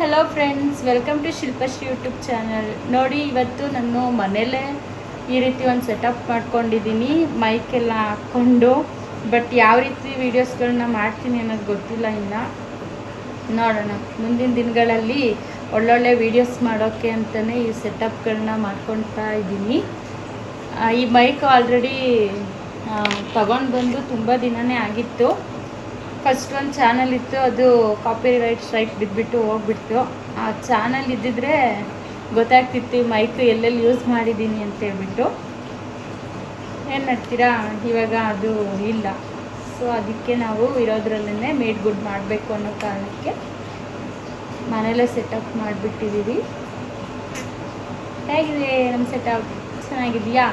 Hello friends, welcome to Shilpashri YouTube channel. ನೋಡಿ, ಇವತ್ತು ನಾನು ಮನೇಲೇ ಈ ರೀತಿ ಒಂದು ಸೆಟಪ್ ಮಾಡ್ಕೊಂಡಿದ್ದೀನಿ, ಮೈಕೆಲ್ಲ ಹಾಕ್ಕೊಂಡು. ಬಟ್ ಯಾವ ರೀತಿ ವೀಡಿಯೋಸ್ಗಳನ್ನ ಮಾಡ್ತೀನಿ ಅನ್ನೋದು ಗೊತ್ತಿಲ್ಲ. ಇನ್ನು ನೋಡೋಣ, ಮುಂದಿನ ದಿನಗಳಲ್ಲಿ ಒಳ್ಳೊಳ್ಳೆ ವೀಡಿಯೋಸ್ ಮಾಡೋಕ್ಕೆ ಅಂತಲೇ ಈ ಸೆಟಪ್ಗಳನ್ನ ಮಾಡ್ಕೊಳ್ತಾ ಇದ್ದೀನಿ. ಈ ಮೈಕ್ ಆಲ್ರೆಡಿ ತಗೊಂಡು ಬಂದು ತುಂಬ ದಿನವೇ ಆಗಿತ್ತು. ಫಸ್ಟ್ ಒಂದು ಚಾನಲ್ ಇತ್ತು, ಅದು ಕಾಪಿ ರೈಟ್ ಸ್ಟ್ರೈಕ್ ಬಿದ್ದುಬಿಟ್ಟು ಹೋಗ್ಬಿಡ್ತು. ಆ ಚಾನಲ್ ಇದ್ದಿದ್ರೆ ಗೊತ್ತಾಗ್ತಿತ್ತು ಮೈಕ್ ಎಲ್ಲೆಲ್ಲಿ ಯೂಸ್ ಮಾಡಿದ್ದೀನಿ ಅಂತೇಳ್ಬಿಟ್ಟು. ಏನು ಮಾಡ್ತೀರಾ, ಇವಾಗ ಅದು ಇಲ್ಲ. ಸೊ ಅದಕ್ಕೆ ನಾವು ಇರೋದ್ರಲ್ಲೇ ಮೇಡ್ ಗುಡ್ ಮಾಡಬೇಕು ಅನ್ನೋ ಕಾರಣಕ್ಕೆ ಮನೆಯಲ್ಲೇ ಸೆಟಪ್ ಮಾಡಿಬಿಟ್ಟಿದ್ದೀವಿ. ಹೇಗಿದೆ ನಮ್ಮ ಸೆಟಪ್? ಚೆನ್ನಾಗಿದೆಯಾ?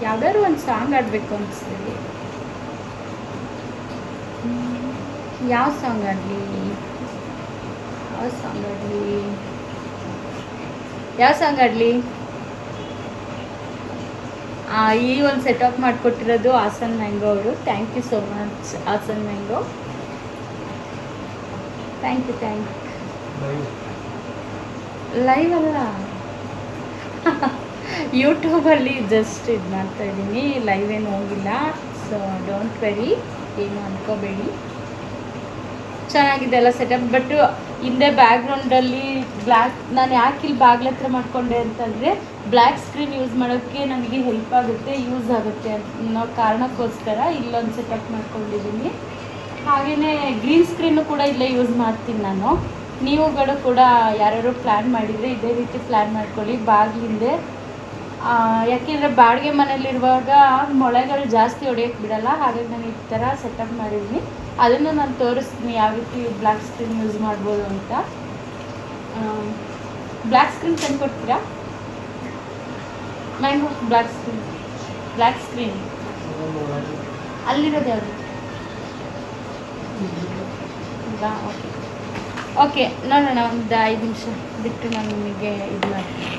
ಯಾವ್ದಾದ್ರು ಒಂದು ಸಾಂಗ್ ಆಡಬೇಕು ಅನಿಸ್ತೀವಿ. ಯಾವ ಸಾಂಗ್ ಆಡಲಿ? ಈ ಒಂದು ಸೆಟಪ್ ಮಾಡಿಕೊಟ್ಟಿರೋದು ಆಸನ್ ಮ್ಯಾಂಗೋ ಅವರು. ಥ್ಯಾಂಕ್ ಯು ಸೋ ಮಚ್ ಆಸನ್ ಮ್ಯಾಂಗೋ. Thank you. ಲೈವ್ ಅಲ್ಲ, ಯೂಟ್ಯೂಬಲ್ಲಿ ಜಸ್ಟ್ ಇದು ಮಾಡ್ತಾಯಿದ್ದೀನಿ, ಲೈವ್ ಏನು ಹೋಗಿಲ್ಲ. ಸೊ ಡೋಂಟ್ ವೆರಿ, ಏನು ಅಂದ್ಕೋಬೇಡಿ. ಚೆನ್ನಾಗಿದೆ ಅಲ್ಲ ಸೆಟಪ್. ಬಟ್ ಹಿಂದೆ ಬ್ಯಾಕ್ಗ್ರೌಂಡಲ್ಲಿ ಬ್ಲ್ಯಾಕ್, ನಾನು ಯಾಕೆ ಇಲ್ಲಿ ಬಾಗ್ಲ ಹತ್ರ ಮಾಡಿಕೊಂಡೆ ಅಂತಂದರೆ ಬ್ಲ್ಯಾಕ್ ಸ್ಕ್ರೀನ್ ಯೂಸ್ ಮಾಡೋಕ್ಕೆ ನನಗೆ ಹೆಲ್ಪ್ ಆಗುತ್ತೆ, ಯೂಸ್ ಆಗುತ್ತೆ ಅನ್ನೋ ಕಾರಣಕ್ಕೋಸ್ಕರ ಇಲ್ಲೊಂದು ಸೆಟಪ್ ಮಾಡ್ಕೊಂಡಿದ್ದೀನಿ. ಹಾಗೆಯೇ ಗ್ರೀನ್ ಸ್ಕ್ರೀನು ಕೂಡ ಇಲ್ಲೇ ಯೂಸ್ ಮಾಡ್ತೀನಿ ನಾನು. ನೀವುಗಳು ಕೂಡ ಯಾರ್ಯಾರು ಪ್ಲ್ಯಾನ್ ಮಾಡಿದರೆ ಇದೇ ರೀತಿ ಪ್ಲ್ಯಾನ್ ಮಾಡ್ಕೊಳ್ಳಿ ಬಾಗಿಲಿಂದೆ. ಯಾಕೆಂದರೆ ಬಾಡಿಗೆ ಮನೇಲಿರುವಾಗ ಮೊಳೆಗಳು ಜಾಸ್ತಿ ಹೊಡೆಯೋಕ್ಕೆ ಬಿಡಲ್ಲ. ಹಾಗಾಗಿ ನಾನು ಈ ಥರ ಸೆಟಪ್ ಮಾಡಿದ್ದೀನಿ. ಅದನ್ನು ನಾನು ತೋರಿಸ್ತೀನಿ ಯಾವ ರೀತಿ ಬ್ಲ್ಯಾಕ್ ಸ್ಕ್ರೀನ್ ಯೂಸ್ ಮಾಡ್ಬೋದು ಅಂತ. ಬ್ಲ್ಯಾಕ್ ಸ್ಕ್ರೀನ್ ತಂದು ಕೊಡ್ತೀರಾ? ಮ್ಯಾಂಗೋ ಬ್ಲ್ಯಾಕ್ ಸ್ಕ್ರೀನ್ ಅಲ್ಲಿರೋದು ಯಾವುದು? ಓಕೆ, ನೋಡೋಣ. ಒಂದು 5 ನಿಮಿಷ ಬಿಟ್ಟು ನಾನು ನಿಮಗೆ ಇದು ಮಾಡ್ತೀನಿ.